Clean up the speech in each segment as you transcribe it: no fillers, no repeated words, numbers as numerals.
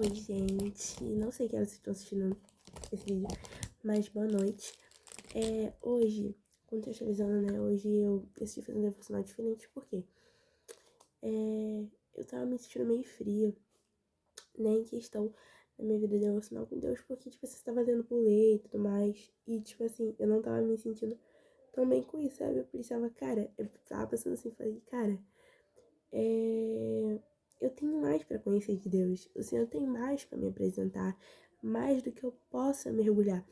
Oi, gente. Não sei que horas vocês estão assistindo esse vídeo, mas boa noite. Hoje, contextualizando, né? Hoje eu decidi fazer um devocional diferente, porque eu tava me sentindo meio fria, né? Em questão da minha vida devocional com Deus, porque, tipo, você tava lendo por ler e tudo mais. E, tipo assim, eu não tava me sentindo tão bem com isso, sabe? Eu pensava, cara, eu tava pensando assim, falei, cara, eu tenho mais para conhecer de Deus. O Senhor tem mais para me apresentar, mais do que eu possa mergulhar.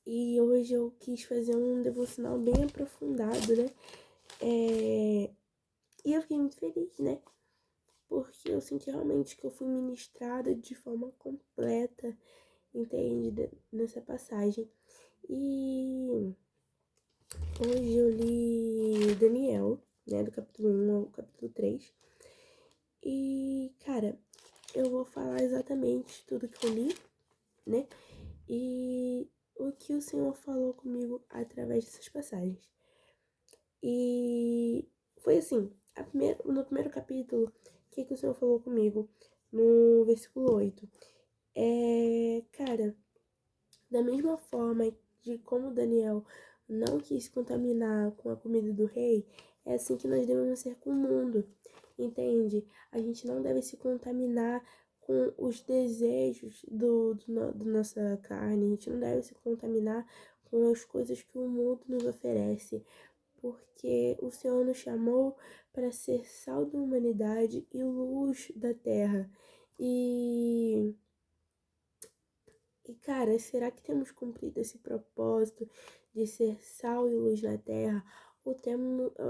E hoje eu quis fazer um devocional bem aprofundado, né? E eu fiquei muito feliz, né? Porque eu senti realmente que eu fui ministrada de forma completa, entende? Nessa passagem. E hoje eu li Daniel, né? Do capítulo 1 ao capítulo 3. E, cara, eu vou falar exatamente tudo que eu li, né? E o que o Senhor falou comigo através dessas passagens. E foi assim, no primeiro capítulo, o que o Senhor falou comigo? No versículo 8. Cara, da mesma forma de como Daniel não quis se contaminar com a comida do rei, é assim que nós devemos ser com o mundo, entende? A gente não deve se contaminar com os desejos do nossa carne, a gente não deve se contaminar com as coisas que o mundo nos oferece, porque o Senhor nos chamou para ser sal da humanidade e luz da terra. E, cara, será que temos cumprido esse propósito de ser sal e luz na terra?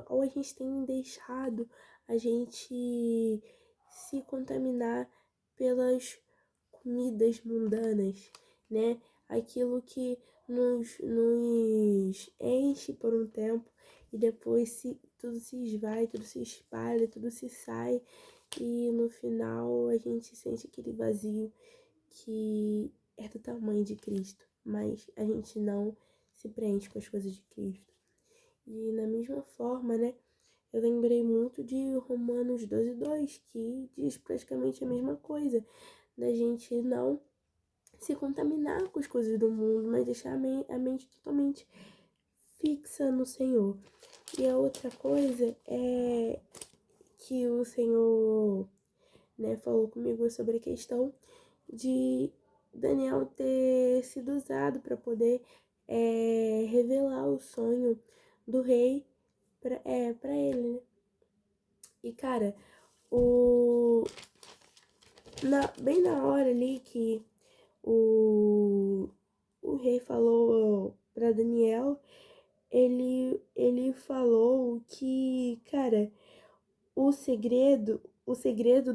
Ou a gente tem deixado a gente se contaminar pelas comidas mundanas, né? Aquilo que nos enche por um tempo e depois tudo se esvai, tudo se espalha, tudo se sai e no final a gente sente aquele vazio que é do tamanho de Cristo, mas a gente não se preenche com as coisas de Cristo. E na mesma forma, né, eu lembrei muito de Romanos 12:2, que diz praticamente a mesma coisa, da gente não se contaminar com as coisas do mundo, mas deixar a mente totalmente fixa no Senhor. E a outra coisa é que o Senhor, né, falou comigo sobre a questão de Daniel ter sido usado para poder revelar o sonho do rei para ele, né? E, cara, o, bem na hora ali que o, o rei falou para Daniel, ele falou que, cara, o segredo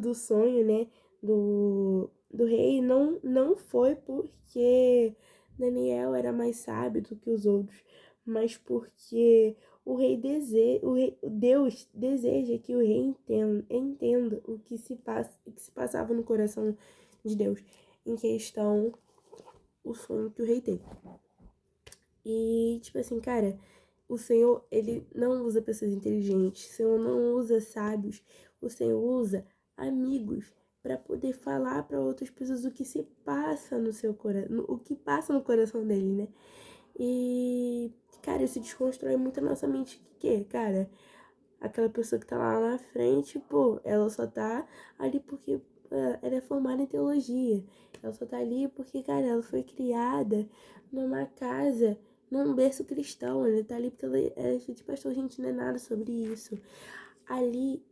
do sonho, né, do rei não foi porque Daniel era mais sábio do que os outros, mas porque Deus deseja que o rei entenda o que se passava no coração de Deus, em questão o sonho que o rei teve. E, tipo assim, cara, o Senhor, ele não usa pessoas inteligentes, o Senhor não usa sábios, o Senhor usa amigos para poder falar para outras pessoas o que se passa no seu coração, o que passa no coração dele, né? E, cara, isso desconstrói muito a nossa mente, que, cara, aquela pessoa que tá lá na frente, pô, ela só tá ali porque ela é formada em teologia. Ela só tá ali porque, cara, ela foi criada numa casa, num berço cristão. Ela tá ali porque ela é filha de pastor, gente, não é nada sobre isso. Ali,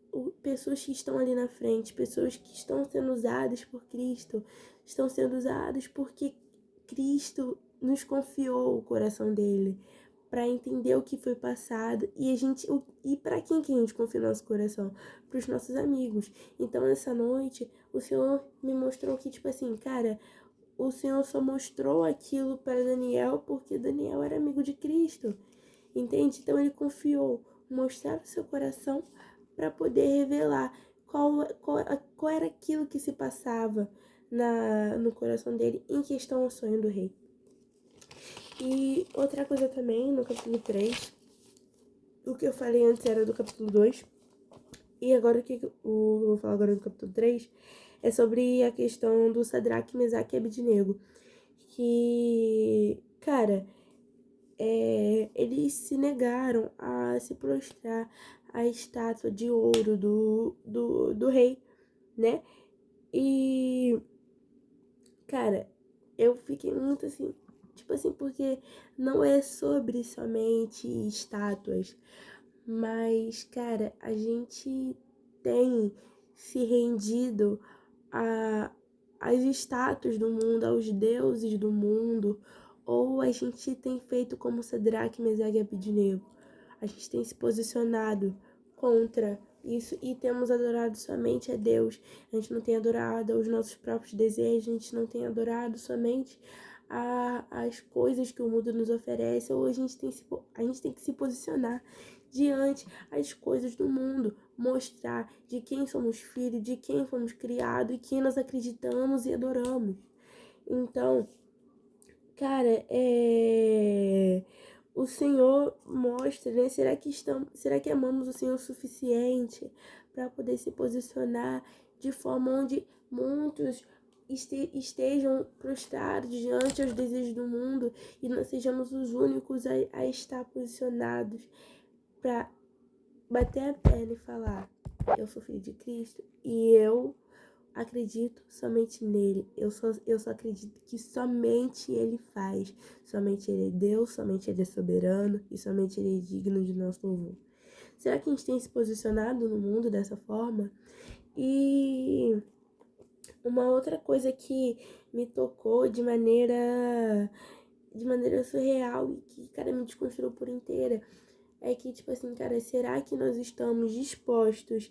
pessoas que estão ali na frente, pessoas que estão sendo usadas por Cristo, estão sendo usadas porque Cristo nos confiou o coração dele para entender o que foi passado e para quem que a gente confia o nosso coração? Para os nossos amigos. Então, essa noite, o Senhor me mostrou que, tipo assim, cara, o Senhor só mostrou aquilo para Daniel porque Daniel era amigo de Cristo, entende? Então, ele confiou mostrar o seu coração para poder revelar qual era aquilo que se passava no coração dele em questão ao sonho do rei. E outra coisa também, no capítulo 3, o que eu falei antes era do capítulo 2, e agora o que eu vou falar agora do capítulo 3 É sobre a questão do Sadraque, Mesaque e Abednego. Que, cara, eles se negaram a se prostrar à estátua de ouro do rei, né? E, cara, eu fiquei muito assim, tipo assim, porque não é sobre somente estátuas, mas, cara, a gente tem se rendido a, às estátuas do mundo, aos deuses do mundo, ou a gente tem feito como Sadraque, Mesaque e Abednego. A gente tem se posicionado contra isso e temos adorado somente a Deus. A gente não tem adorado os nossos próprios desejos, a gente não tem adorado somente as coisas que o mundo nos oferece, ou a gente tem que se posicionar diante as coisas do mundo, mostrar de quem somos filhos, de quem fomos criados e quem nós acreditamos e adoramos. Então, cara, o Senhor mostra, né? Será que amamos o Senhor o suficiente para poder se posicionar de forma onde muitos estejam prostrados diante aos desejos do mundo e nós sejamos os únicos a estar posicionados para bater a perna e falar: eu sou filho de Cristo e eu acredito somente nele. Eu só acredito que somente ele faz. Somente ele é Deus, somente ele é soberano e somente ele é digno de nosso louvor. Será que a gente tem se posicionado no mundo dessa forma? E uma outra coisa que me tocou de maneira surreal e que, cara, me desconstruiu por inteira é que, tipo assim, cara, será que nós estamos dispostos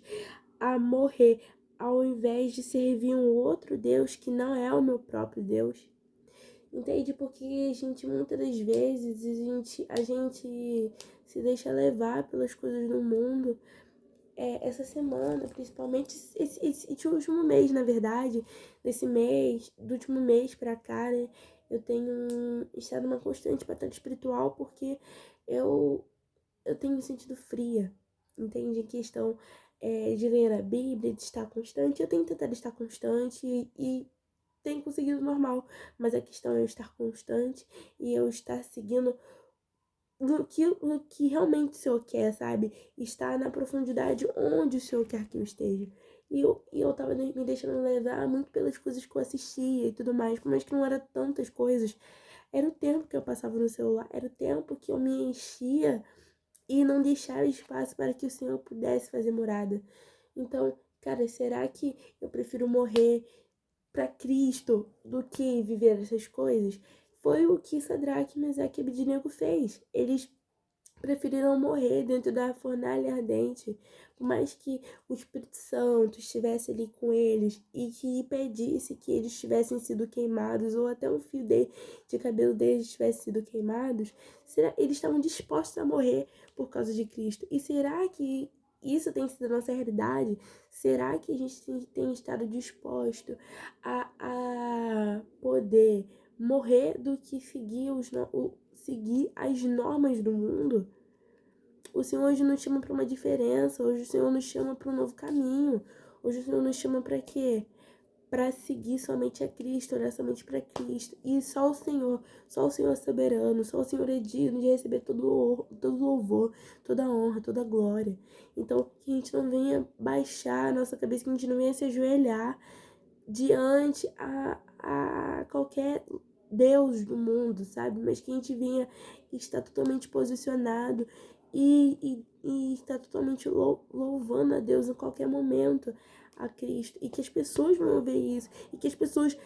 a morrer ao invés de servir um outro Deus que não é o meu próprio Deus? Entende? Porque a gente, muitas das vezes, a gente se deixa levar pelas coisas do mundo. Essa semana, principalmente, esse último mês, na verdade, do último mês pra cá, né, eu tenho estado uma constante batalha espiritual porque eu eu tenho me sentido fria, entende? Em questão de ler a Bíblia, de estar constante. Eu tenho tentado estar constante e tenho conseguido normal, mas a questão é eu estar constante e eu estar seguindo no que realmente o Senhor quer, sabe? Estar na profundidade onde o Senhor quer que eu esteja. E eu tava me deixando levar muito pelas coisas que eu assistia e tudo mais, mas que não era tantas coisas. Era o tempo que eu passava no celular, era o tempo que eu me enchia e não deixar espaço para que o Senhor pudesse fazer morada. Então, cara, será que eu prefiro morrer para Cristo do que viver essas coisas? Foi o que Sadraque, Mesaque e Abednego fez. Eles preferiram morrer dentro da fornalha ardente, por mais que o Espírito Santo estivesse ali com eles e que pedisse que eles tivessem sido queimados, ou até um fio de cabelo deles tivesse sido queimados, eles estavam dispostos a morrer por causa de Cristo. E será que isso tem sido a nossa realidade? Será que a gente tem estado disposto a poder morrer do que seguir as normas do mundo? O Senhor hoje nos chama para uma diferença, hoje o Senhor nos chama para um novo caminho, hoje o Senhor nos chama para quê? Para seguir somente a Cristo, olhar somente para Cristo. E só o Senhor é soberano, só o Senhor é digno de receber todo louvor, toda honra, toda glória. Então, que a gente não venha baixar a nossa cabeça, que a gente não venha se ajoelhar diante a qualquer Deus do mundo, sabe? Mas que a gente venha estar totalmente posicionado e estar totalmente louvando a Deus em qualquer momento, a Cristo. E que as pessoas vão ver isso. E que as pessoas,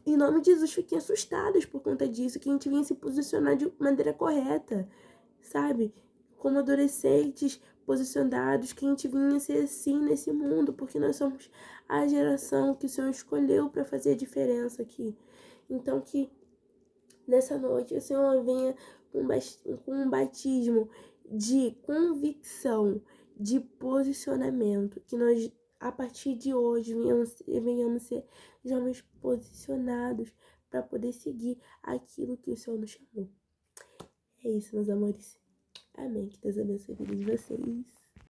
em nome de Jesus, fiquem assustadas por conta disso. Que a gente venha se posicionar de maneira correta, sabe? Como adolescentes posicionados, que a gente vinha ser assim nesse mundo, porque nós somos a geração que o Senhor escolheu para fazer a diferença aqui. Então, que nessa noite o Senhor venha com um batismo de convicção, de posicionamento, que nós, a partir de hoje, venhamos ser jovens posicionados para poder seguir aquilo que o Senhor nos chamou. É isso, meus amores. Amém. Que Deus abençoe a vida de vocês.